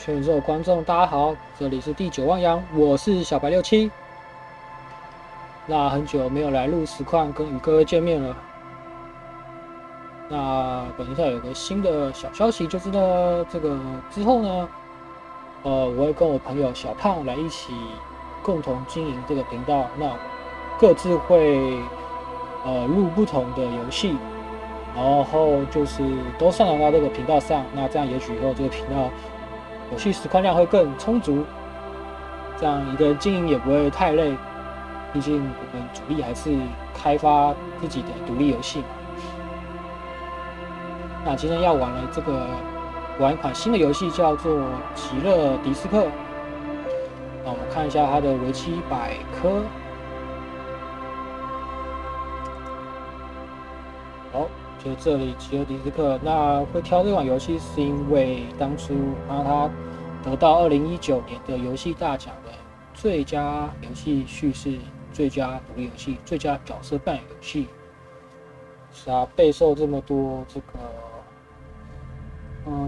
全宇宙的观众，大家好，这里是第9万阳，我是小白67。那很久没有来录实况，跟与各位见面了。那本期有个新的小消息，就是呢，这个之后呢，我会跟我朋友小胖来一起共同经营这个频道。那各自会录不同的游戏，然后就是都上传到这个频道上。那这样也许以后这个频道游戏实况量会更充足，这样一个人经营也不会太累。毕竟我们主力还是开发自己的独立游戏嘛。那今天要玩一款新的游戏，叫做《极乐迪斯可》。那我们看一下它的维基百科。好，就这里《极乐迪斯可》。那会挑这款游戏是因为当初它得到2019年的游戏大奖的最佳游戏叙事、最佳独立游戏、最佳角色扮演游戏，是它备受这么多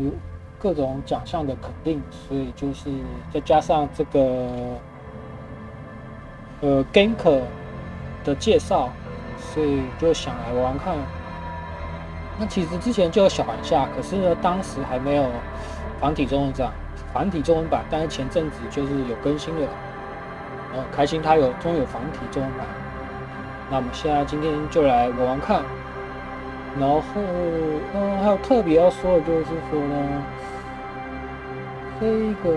有各种奖项的肯定，所以就是再加上这个Ganker 的介绍，所以就想来玩玩看。那其实之前就有小玩一下，可是呢，当时还没有繁体中文版，但是前阵子就是有更新了，开心它终于有繁体中文版。那我们今天就来玩玩看。然后还有特别要说的就是说呢，这个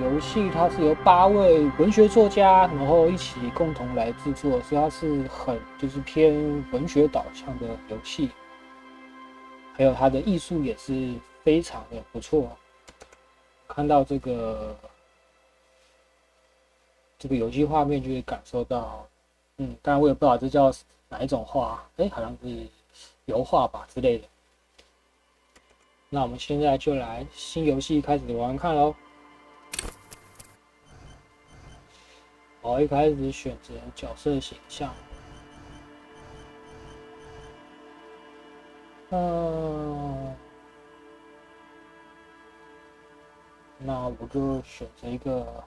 游戏它是由8位文学作家，然后一起共同来制作，所以它是就是偏文学导向的游戏。还有它的艺术也是非常的不错。看到这个游戏画面，就会感受到，当然我也不知道这叫哪一种画，好像是油画吧之类的。那我们现在就来新游戏开始玩玩看咯。好，一开始选择角色形象。那我就选择一个，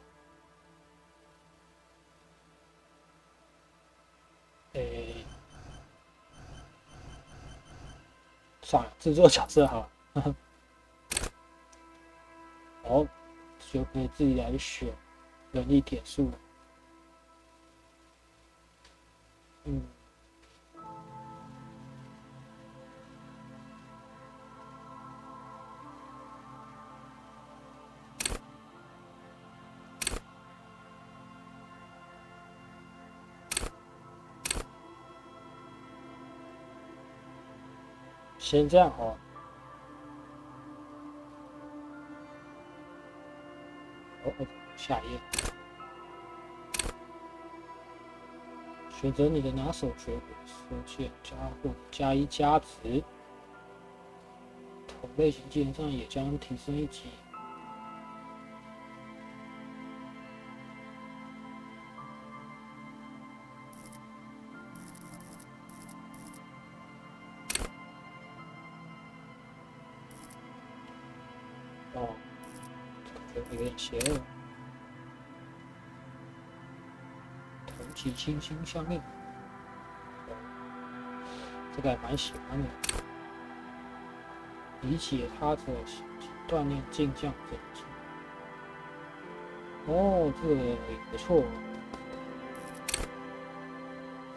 算了，制作角色好了。好，就可以自己来选人力点数。先这样哦。下一页，选择你的拿手绝活，收件加1加值，同类型技能上也将提升1级。这个有点邪恶。同体清新相应，这个还蛮喜欢的。理解他的锻炼静降等级。这个也不错。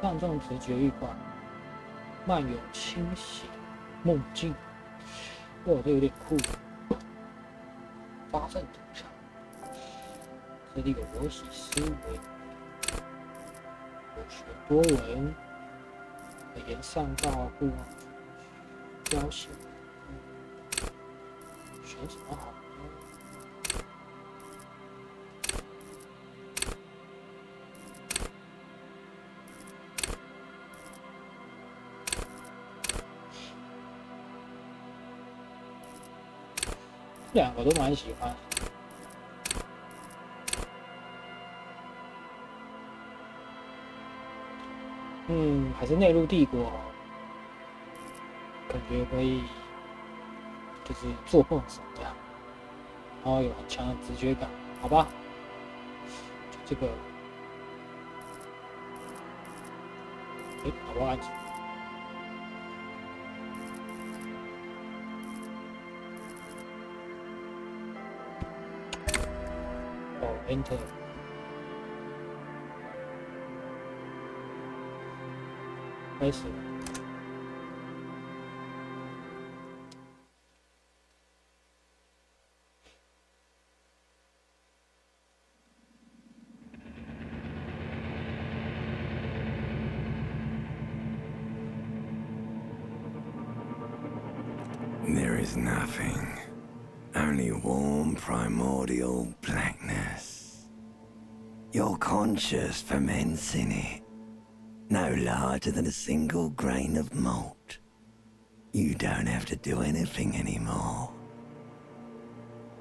放纵直觉预判，漫游清醒梦境。这有点酷。发奋图强，这里有游戏思维。博学多闻，言善道不标显。选什么好呢？两个都蛮喜欢。还是内陆帝国，感觉可以就是做梦什么的。然后有很强的直觉感，好吧？就这个，好不好按住？哦 ，Enter。开始。There is nothing, only warm primordial blackness. Your conscious ferments in it, no larger than a single grain of malt. You don't have to do anything anymore.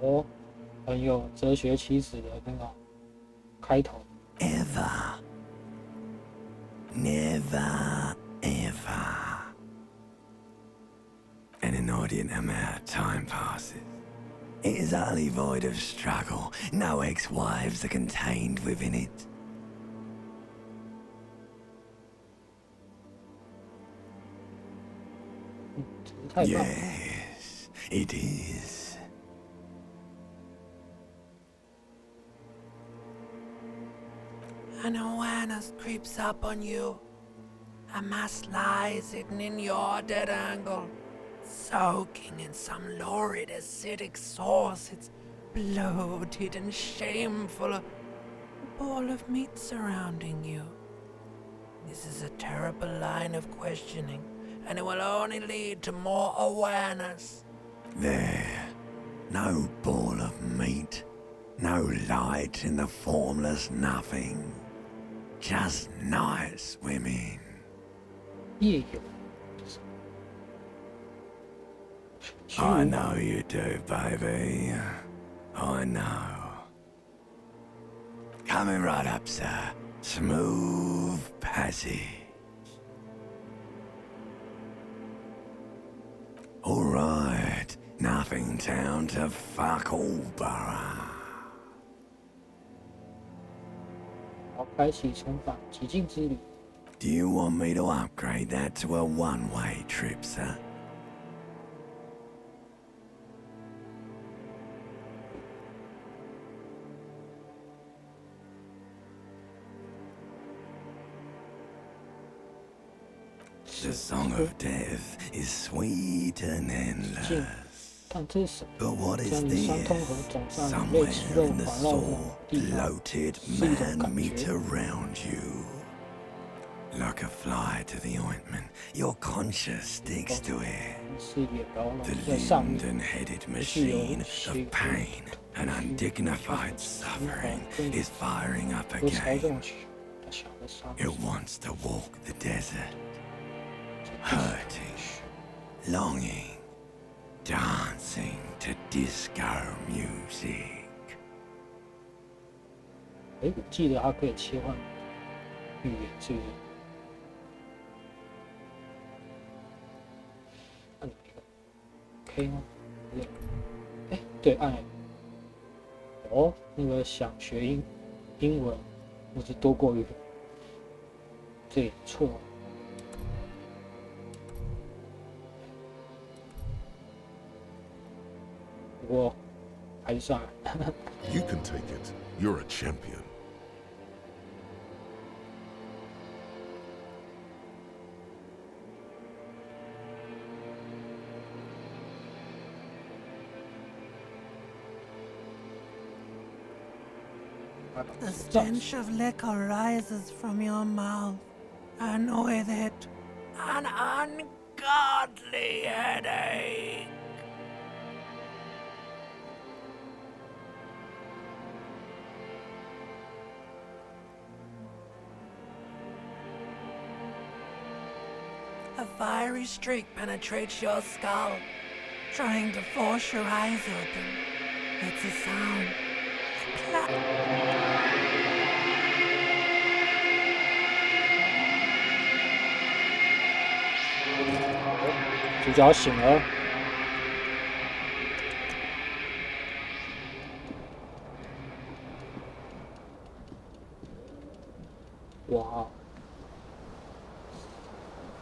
哦，很有哲学气质的那个开头。Ever. Never, ever. An inordinate amount of time passes. It is utterly void of struggle. No ex-wives are contained within it. Yes, it is. An awareness creeps up on you. A mass lies hidden in your dead angle, soaking in some lurid acidic sauce. It's bloated and shameful, a ball of meat surrounding you. This is a terrible line of questioning, and it will only lead to more awareness. There. No ball of meat. No light in the formless nothing. Just night swimming. 夜游。I know you do, baby. I know. Coming right up, sir. Smooth passage. All right. Nothing town to fuck all borough. 好，开启重返极境之旅。Do you want me to upgrade that to a one-way trip, sir? The song of death is sweet and endless. 但这是什么？ But what 将 is 你伤 this? 痛和肿胀与 Somewhere 类肌肉 in the 环绕的 soul, 地方， bloated 是一种 man 感 meet 觉。 around you. Like a fly to the ointment, your conscience sticks to it. 视野牢牢 The 在上面， limbed-and-headed 是有 machine 血 of pain and undignified suffering is firing up 都朝这 again. 种想的上面 It wants to walk the desert, hurting, longing, dancing to disco music. 我记得它可以切换语言，是不是？按哪一个 ？K 吗？不对，对，按。哦，那个想学英文，我是多过于，这也错了。不过还是算了。You can take it. You're a champion. The stench of liquor rises from your mouth, and with it, an ungodly headache. A fiery streak penetrates your skull, trying to force your eyes open. It's a sound. A clap. 主角醒了，哇，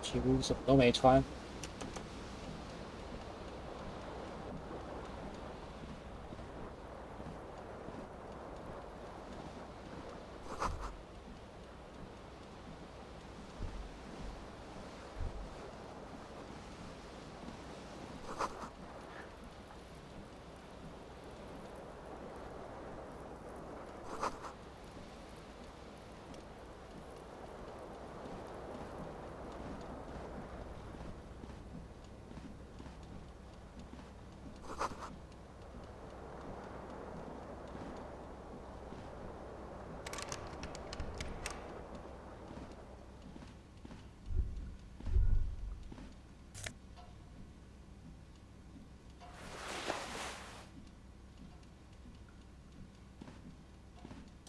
几乎什么都没穿。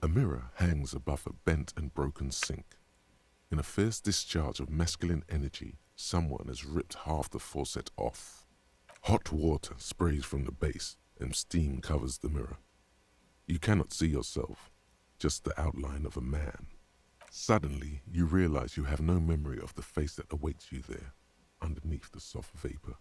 A mirror hangs above a bent and broken sink. In a fierce discharge of masculine energy, someone has ripped half the faucet off. Hot water sprays from the base and steam covers the mirror. You cannot see yourself, just the outline of a man. Suddenly, you realize you have no memory of the face that awaits you there, underneath the soft vapor.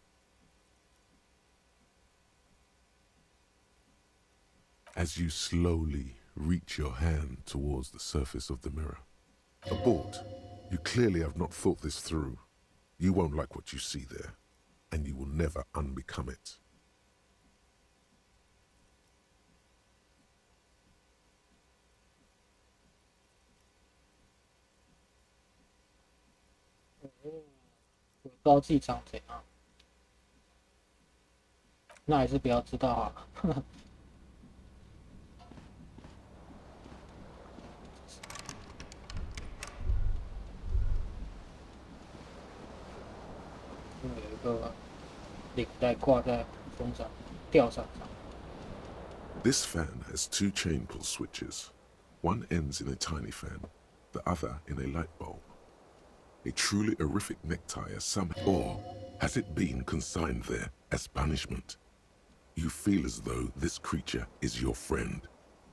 As you slowly reach your hand towards the surface of the mirror. Abort. You clearly have not thought this through. You won't like what you see there, and you will never unbecome it.我不知道自己长怎样，那还是不要知道啊。有一个领带挂在风扇吊扇上。This fan has two chain pull switches. One ends in a tiny fan, the other in a light bulb. A truly horrific necktie as some, or has it been consigned there as punishment? You feel as though this creature is your friend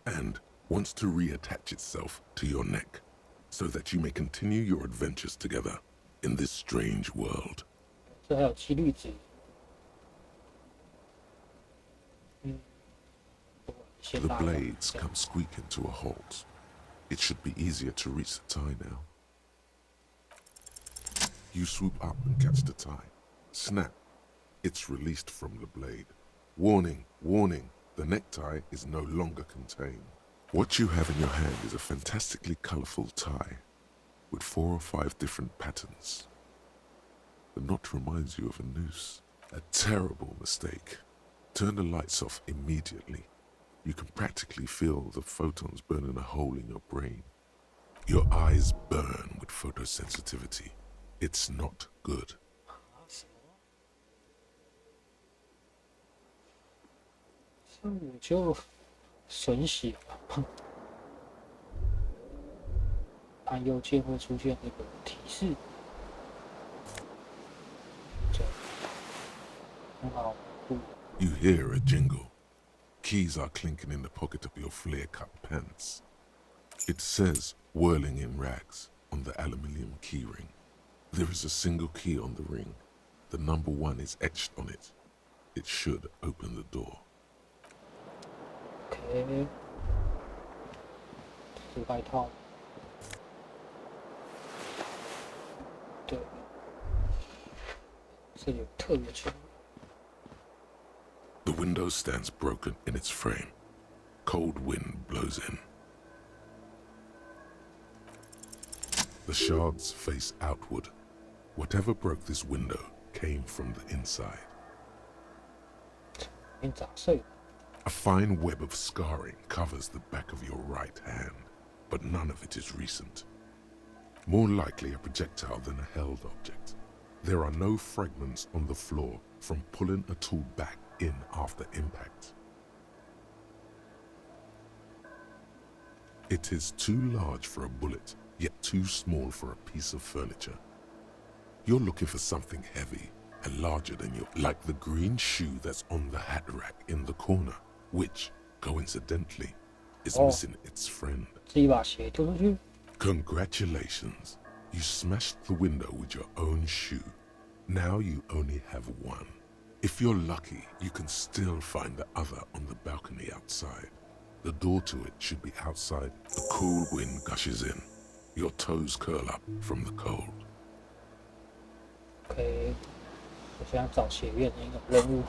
and wants to reattach itself to your neck so that you may continue your adventures together in this strange world. 这还有几率值。The blades come squeaking to a halt. It should be easier to reach the tie now. You swoop up and catch the tie. Snap. It's released from the blade. Warning, warning, the necktie is no longer contained. What you have in your hand is a fantastically colorful tie with 4 or 5 different patterns. The knot reminds you of a noose. A terrible mistake. Turn the lights off immediately. You can practically feel the photons burning a hole in your brain. Your eyes burn with photosensitivity. It's not good. 这我就损血了。按右键会出现这个提示。很好。You hear a jingle. Keys are clinking in the pocket of your flare-cut pants. It says, whirling in rags, on the aluminium keyring. There is a single key on the ring. The number 1 is etched on it. It should open the door. OK， 是外套。对，这里有特别强。The window stands broken in its frame. Cold wind blows in. The shards face outward. Whatever broke this window came from the inside. A fine web of scarring covers the back of your right hand, but none of it is recent. More likely a projectile than a held object. There are no fragments on the floor from pulling a tool back in after impact. It is too large for a bullet, yet too small for a piece of furniture. You're looking for something heavy and larger than you, like the green shoe that's on the hat rack in the corner, which, coincidentally, is missing its friend. 这一把鞋丢出去。Congratulations. You smashed the window with your own shoe. Now you only have one. If you're lucky, you can still find the other on the balcony outside. The door to it should be outside. The cool wind gushes in. Your toes curl up from the cold. OK， 我现在找学院的一个任务。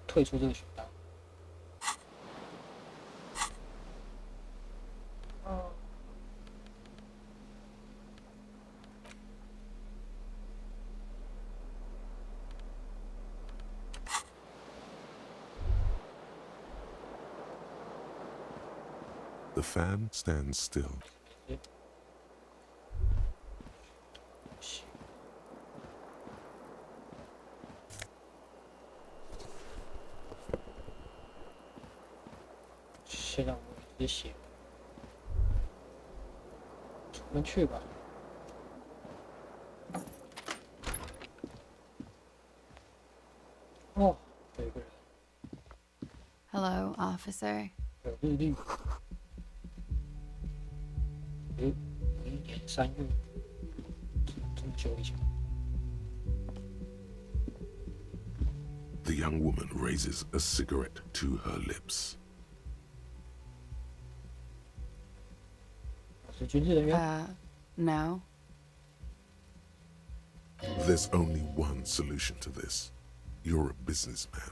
退出这个学校。The fan stands still. 先让我直接写，出门去吧。哦，有一个人。Hello, officer. 有日历。1年3月，这么久以前。The young woman raises a cigarette to her lips. 是军事人员。No. There's only one solution to this. You're a businessman.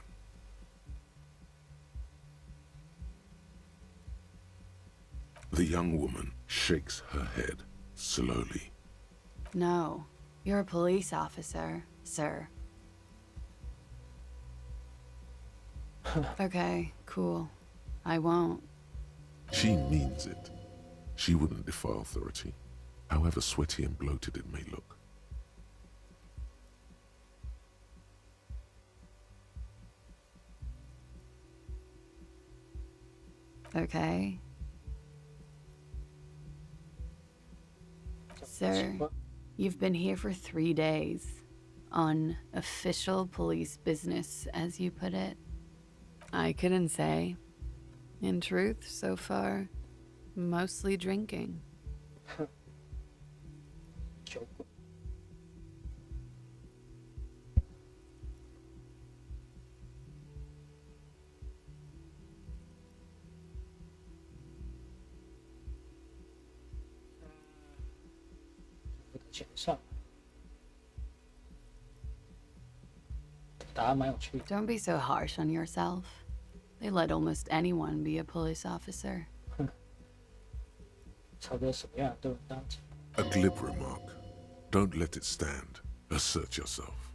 The young woman shakes her head slowly. No. You're a police officer, sir. Okay, cool. I won't. She means it. She wouldn't defy authority, however sweaty and bloated it may look. Okay. Sir, you've been here for 3 days. On official police business, as you put it. I couldn't say. In truth, so far, mostly drinking. 酒鬼。前上，答案蛮有趣的。 Don't be so harsh on yourself. They let almost anyone be a police officer. 差不多什么样都能当警。 A glib remark. Don't let it stand. Assert yourself.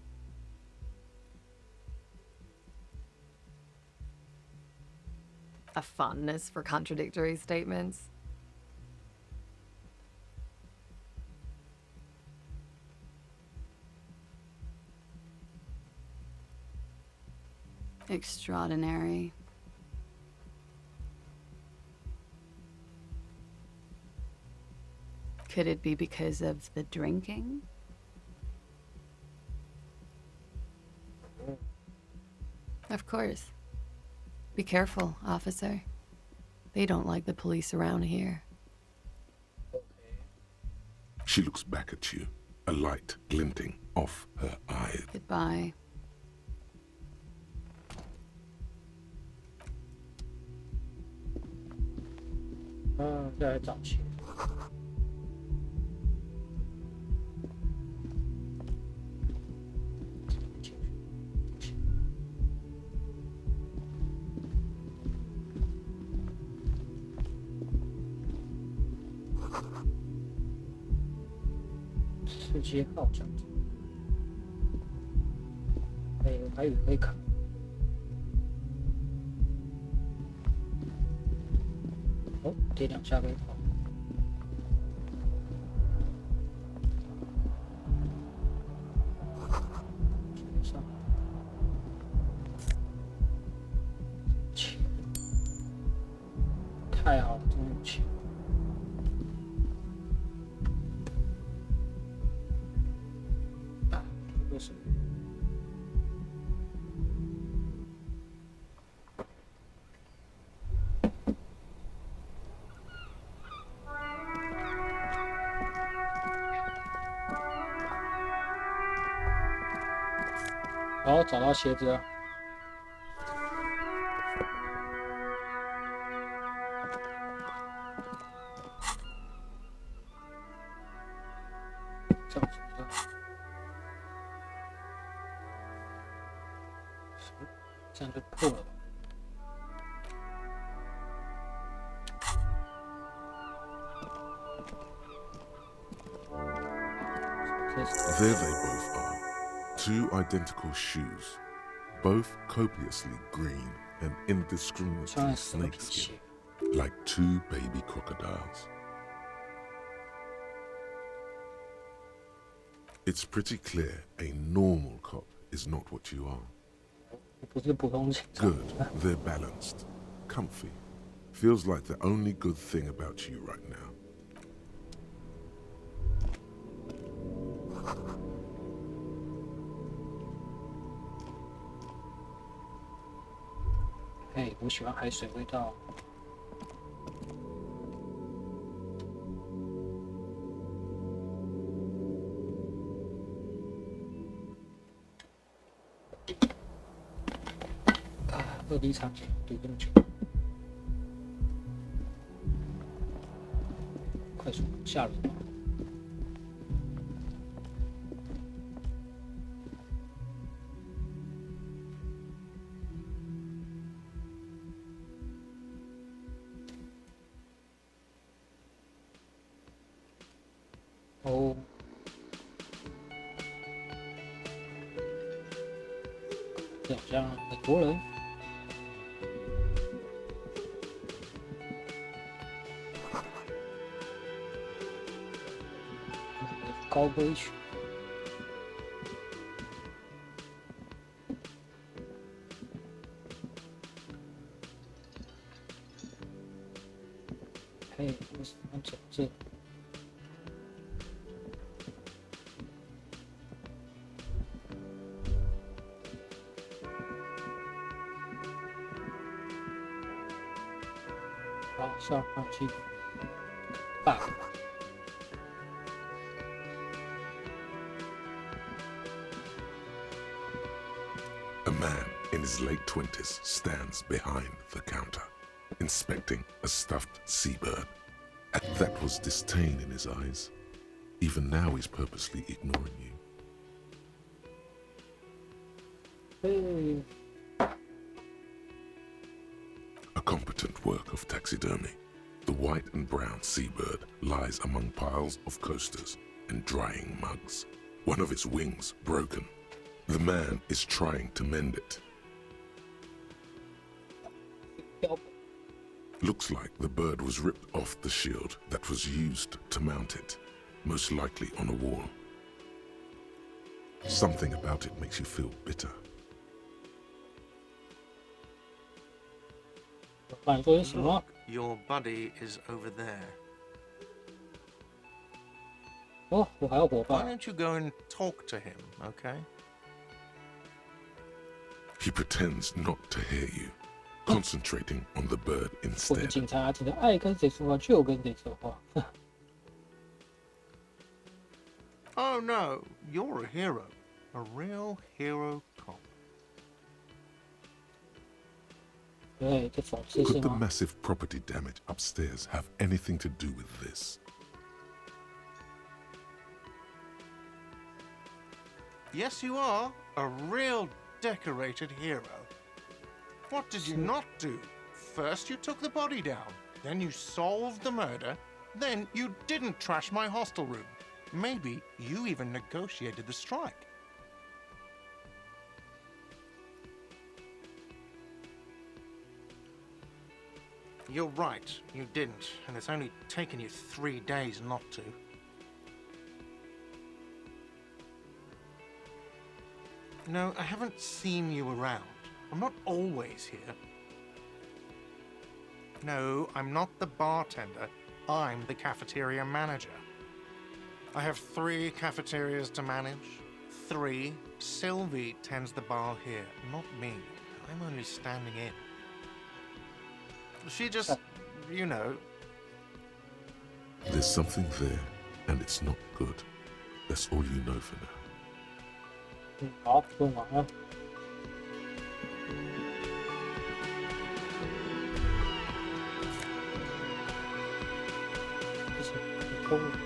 A fondness for contradictory statements. Extraordinary. Could it be because of the drinking? Of course. Be careful, officer. They don't like the police around here. She looks back at you, a light glinting off her eyes. Goodbye.嗯，再来找钱。世界号这样子，还有可以砍。哦，跌2下可以跑。上，钱，太好了，真有钱。 什么？好，找到鞋子了。这样子的，这样就破了。There they both are. Two identical shoes, both copiously green and indiscriminately snakeskin, like two baby crocodiles. It's pretty clear a normal cop is not what you are. 不是普通警察。 Good, they're balanced, comfy. Feels like the only good thing about you right now. 嘿，我喜欢海水味道。二 D 场景读这么久，快速下楼吧。哦，这好像很多人。高规曲。嘿，为什么要走这？好，上去，bug。A man in his late 20s stands behind the counter, inspecting a stuffed seabird. That was disdain in his eyes. Even now he's purposely ignoring you. 嘿， A competent work of taxidermy. The white and brown seabird lies among piles of coasters and drying mugs. One of its wings broken. The man is trying to mend it. 标 Looks like the bird was ripped off the shield that was used to mount it, most likely on a wall. Something about it makes you feel bitter. 老板说什么？ Your buddy is over there. 哦，我还有伙 Why 伴。 don't you go and talk to him, okay? He pretends not to hear you, concentrating on the bird 我的 instead. 警察只能爱跟谁说话就跟谁说话。 Oh no, you're a hero. A real hero cop. 对，这讽刺 Could 是 the 吗？ massive property damage upstairs have anything to do with this? Yes, you are. A real decorated hero. What did you not do? First you took the body down, then you solved the murder, then you didn't trash my hostel room. Maybe you even negotiated the strike. You're right, you didn't, and it's only taken you 3 days not to. No, I haven't seen you around. I'm not always here. No, I'm not the bartender. I'm the cafeteria manager. I have 3 cafeterias to manage. 3. Sylvie tends the bar here, not me. I'm only standing in. She just, you know. There's something there, and it's not good. That's all you know for now. 好，问完了。这是通了。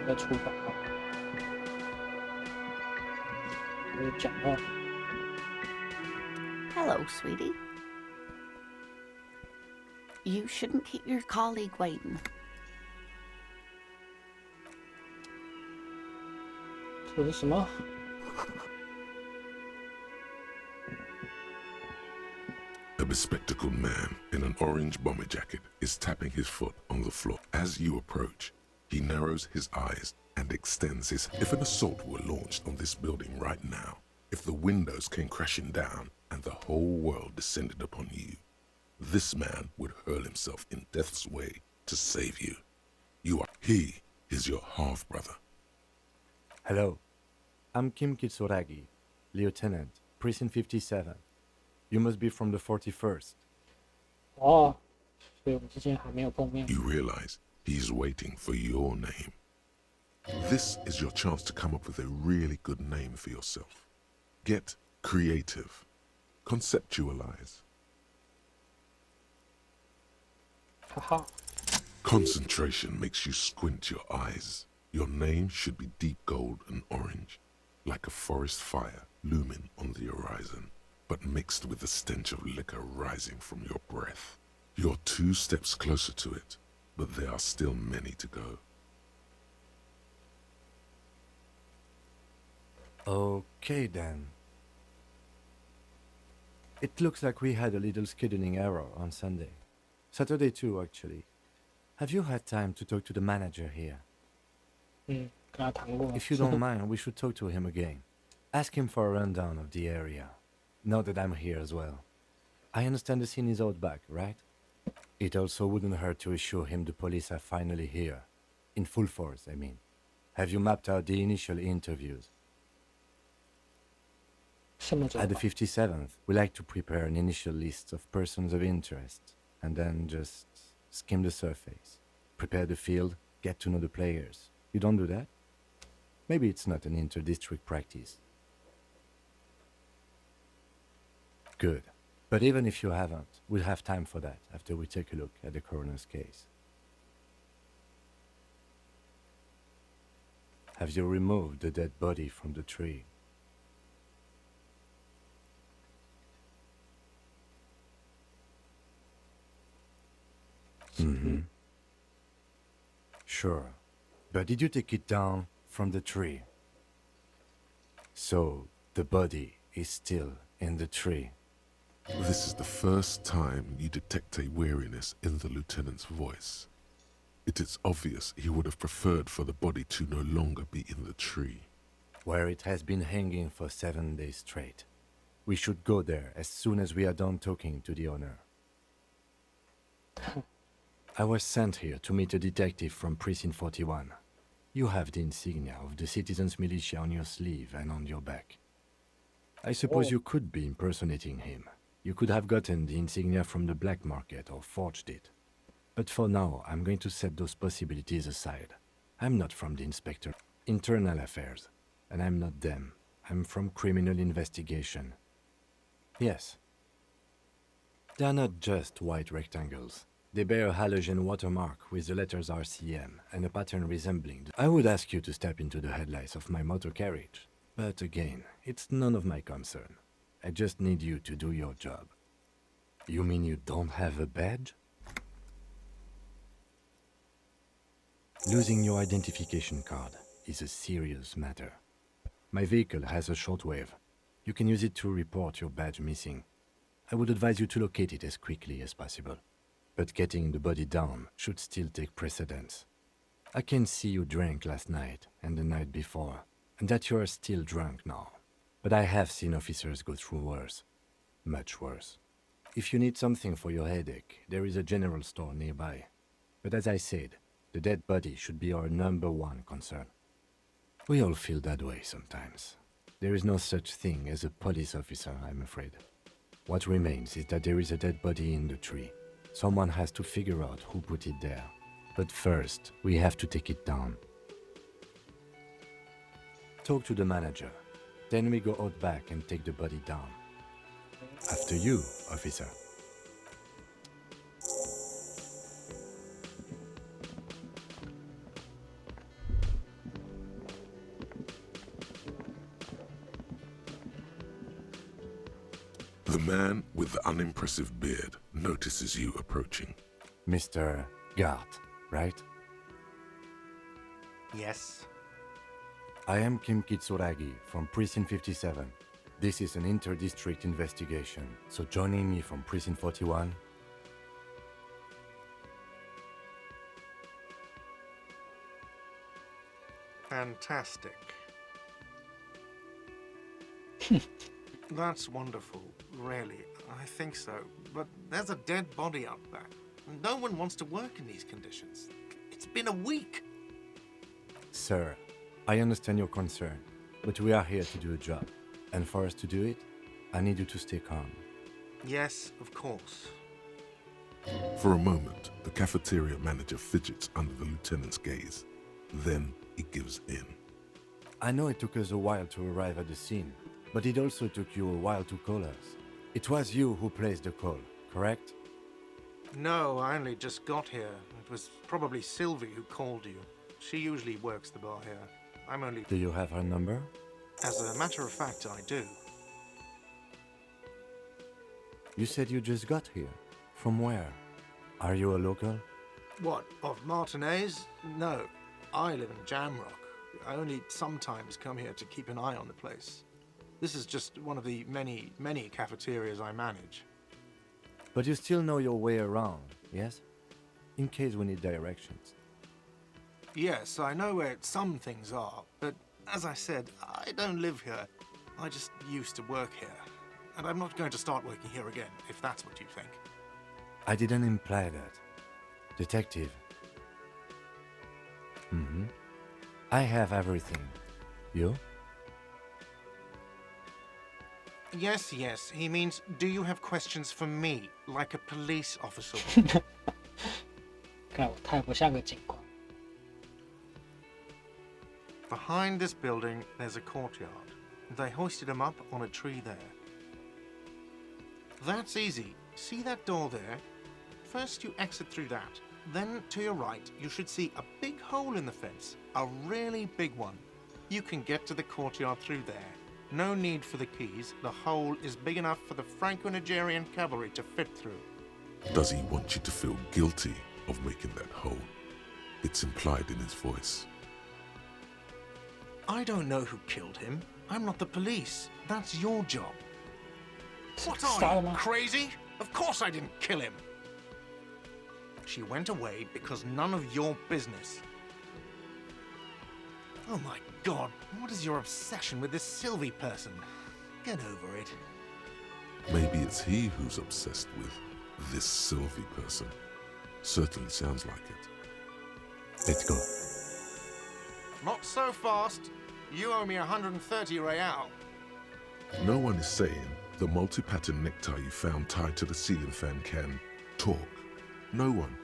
在厨房啊，讲话。Hello, sweetie. You shouldn't keep your colleague waiting. 这是什么？ A bespectacled man in an orange bomber jacket is tapping his foot on the floor. As you approach, he narrows his eyes and extends his... If an assault were launched on this building right now, if the windows came crashing down and the whole world descended upon you, this man would hurl himself in death's way to save you. He is your half-brother. Hello, I'm Kim Kitsuragi, Lieutenant, Precinct 57. You must be from the 41st. 哦，所以我们之间还没有碰面。 You realize he's waiting for your name. This is your chance to come up with a really good name for yourself. Get creative. Conceptualize. 哈哈， Concentration makes you squint your eyes. Your name should be deep gold and orange, like a forest fire looming on the horizon, but mixed with the stench of liquor rising from your breath. You're 2 steps closer to it, but there are still many to go. Okay then. It looks like we had a little scheduling error on Sunday. Saturday too, actually. Have you had time to talk to the manager here? 跟他谈过。 If you don't mind, we should talk to him again. Ask him for a rundown of the area. Now that I'm here as well. I understand the scene is out back, right? It also wouldn't hurt to assure him the police are finally here. In full force, I mean. Have you mapped out the initial interviews? 什么 At the 57th, we like to prepare an initial list of persons of interest, and then just skim the surface. Prepare the field, get to know the players. You don't do that? Maybe it's not an inter-district practice. Good. But even if you haven't, we'll have time for that after we take a look at the coroner's case. Have you removed the dead body from the tree? Mm-hmm. Sure. But did you take it down from the tree? So, the body is still in the tree. This is the first time you detect a weariness in the lieutenant's voice. It is obvious he would have preferred for the body to no longer be in the tree. Where it has been hanging for 7 days straight. We should go there as soon as we are done talking to the owner. I was sent here to meet a detective from Precinct 41. You have the insignia of the Citizens Militia on your sleeve and on your back. I suppose you could be impersonating him. You could have gotten the insignia from the black market or forged it. But for now, I'm going to set those possibilities aside. I'm not from the Inspector Internal Affairs, and I'm not them. I'm from Criminal Investigation. Yes. They are not just white rectangles. They bear a halogen watermark with the letters RCM and a pattern resembling I would ask you to step into the headlights of my motor carriage. But again, it's none of my concern. I just need you to do your job. You mean you don't have a badge? Losing your identification card is a serious matter. My vehicle has a shortwave. You can use it to report your badge missing. I would advise you to locate it as quickly as possible. But getting the body down should still take precedence. I can see you drank last night and the night before, and that you are still drunk now. But I have seen officers go through worse. Much worse. If you need something for your headache, there is a general store nearby. But as I said, the dead body should be our #1 concern. We all feel that way sometimes. There is no such thing as a police officer, I'm afraid. What remains is that there is a dead body in the tree. Someone has to figure out who put it there. But first, we have to take it down. Talk to the manager. Then we go out back and take the body down. After you, officer. The man with the unimpressive beard notices you approaching. Mr. Gart, right? Yes. I am Kim Kitsuragi from Precinct 57. This is an inter-district investigation, so joining me from Precinct 41... Fantastic. That's wonderful, really. I think so. But there's a dead body out back. No one wants to work in these conditions. It's been a week. Sir, I understand your concern, but we are here to do a job. And for us to do it, I need you to stay calm. Yes, of course. For a moment, the cafeteria manager fidgets under the lieutenant's gaze. Then he gives in. I know it took us a while to arrive at the scene, but it also took you a while to call us. It was you who placed the call, correct? No, I only just got here. It was probably Sylvie who called you. She usually works the bar here. I'm only... Do you have her number? As a matter of fact, I do. You said you just got here. From where? Are you a local? What, of Martinez? No, I live in Jamrock. I only sometimes come here to keep an eye on the place. This is just one of the many, many cafeterias I manage. But you still know your way around, yes? In case we need directions. Yes, I know where some things are, but as I said, I don't live here. I just used to work here. And I'm not going to start working here again, if that's what you think. I didn't imply that. Detective. I have everything. You? Yes, yes. He means, do you have questions for me, like a police officer? 看我太不像个警官。 Behind this building, there's a courtyard. They hoisted him up on a tree there. That's easy. See that door there? First you exit through that. Then, to your right, you should see a big hole in the fence. A really big one. You can get to the courtyard through there. No need for the keys. The hole is big enough for the Franco-Nigerian cavalry to fit through. Does he want you to feel guilty of making that hole? It's implied in his voice. I don't know who killed him. I'm not the police. That's your job. What are you, crazy? Of course I didn't kill him. She went away because none of your business. Oh my God, what is your obsession with this Sylvie person? Get over it. Maybe it's he who's obsessed with this Sylvie person. Certainly sounds like it. Let's go. Not so fast. You owe me 130 real. No one is saying the multi-pattern necktie you found tied to the ceiling fan can talk. No one.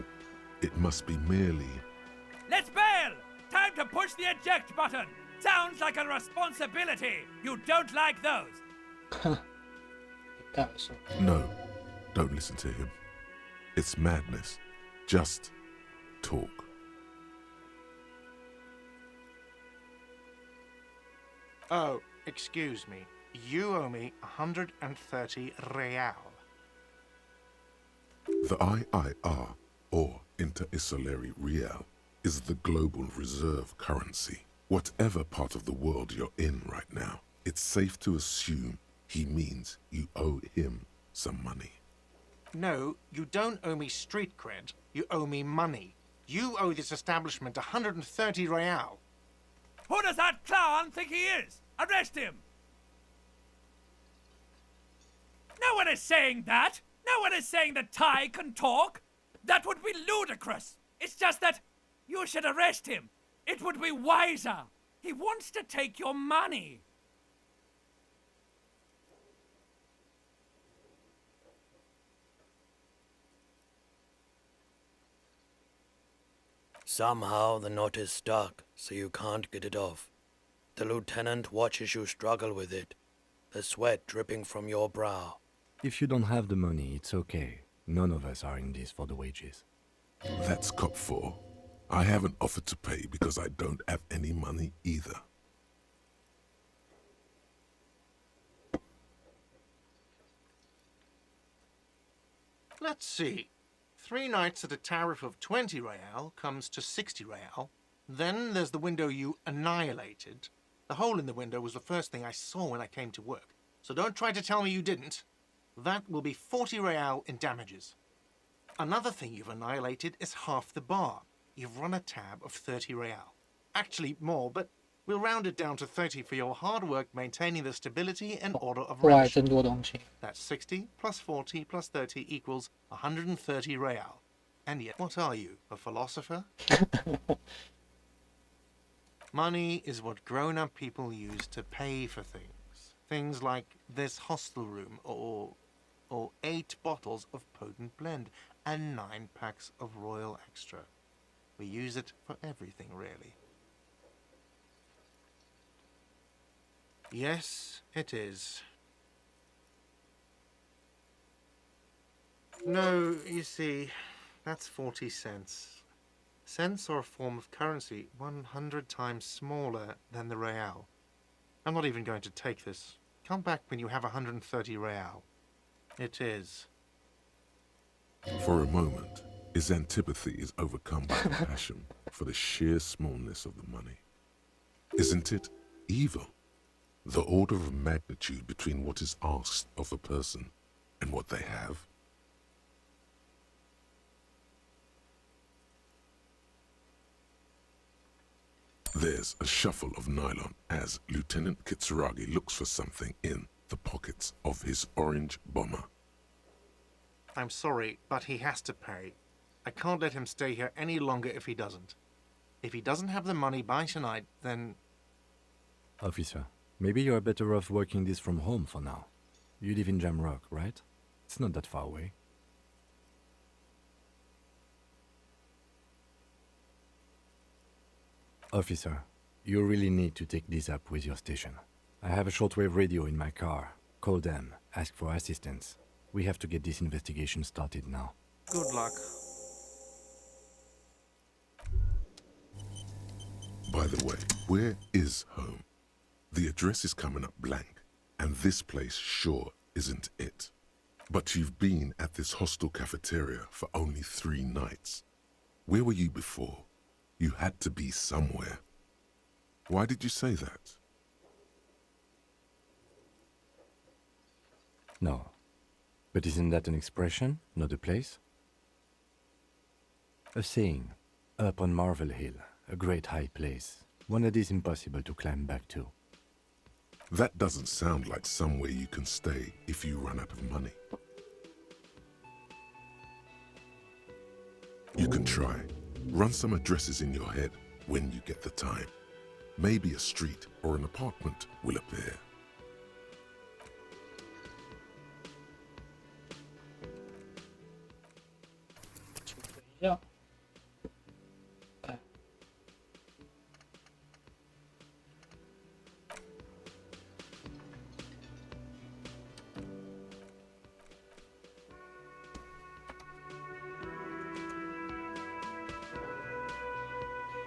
It must be merely... Let's bail! Time to push the eject button! Sounds like a responsibility! You don't like those! No, don't listen to him. It's madness. Just talk. Oh, excuse me. You owe me 130 real. The IIR, or Inter-Isolary Real, is the global reserve currency. Whatever part of the world you're in right now, it's safe to assume he means you owe him some money. No, you don't owe me street cred. You owe me money. You owe this establishment 130 real. Who does that clown think he is? Arrest him! No one is saying that! No one is saying that Ty can talk! That would be ludicrous! It's just that you should arrest him. It would be wiser. He wants to take your money. Somehow the knot is stuck, so you can't get it off. The lieutenant watches you struggle with it, the sweat dripping from your brow. If you don't have the money, it's okay. None of us are in this for the wages. That's Cop 4. I haven't offered to pay because I don't have any money either. Let's see. 3 nights at a tariff of 20 real comes to 60 real. Then there's the window you annihilated. The hole in the window was the first thing I saw when I came to work. So don't try to tell me you didn't. That will be 40 real in damages. Another thing you've annihilated is half the bar. You've run a tab of 30 real. Actually more, but we'll round it down to 30 for your hard work maintaining the stability and order of 过来 ranks. 真多东西。 That's 60 plus 40 plus 30 equals 130 real. And yet, what are you, a philosopher? Money is what grown-up people use to pay for things. Things like this hostel room or 8 bottles of potent blend and 9 packs of Royal Extra. We use it for everything, really. Yes, it is. No, you see, that's 40 cents. Cents are a form of currency 100 times smaller than the real. I'm not even going to take this. Come back when you have 130 real. It is. For a moment, his antipathy is overcome by compassion for the sheer smallness of the money. Isn't it evil? The order of magnitude between what is asked of a person and what they have. There's a shuffle of nylon as Lieutenant Kitsuragi looks for something in the pockets of his orange bomber. I'm sorry, but he has to pay. I can't let him stay here any longer if he doesn't. If he doesn't have the money by tonight, then... Officer, maybe you're better off working this from home for now. You live in Jamrock, right? It's not that far away. Officer, you really need to take this up with your station. I have a shortwave radio in my car. Call them, ask for assistance. We have to get this investigation started now. Good luck. By the way, where is home? The address is coming up blank, and this place sure isn't it. But you've been at this hostel cafeteria for only 3 nights. Where were you before? You had to be somewhere. Why did you say that? No. But isn't that an expression, not a place? A saying, up on Marvel Hill, a great high place, one that is impossible to climb back to. That doesn't sound like somewhere you can stay if you run out of money. You can try. Run some addresses in your head when you get the time. Maybe a street or an apartment will appear.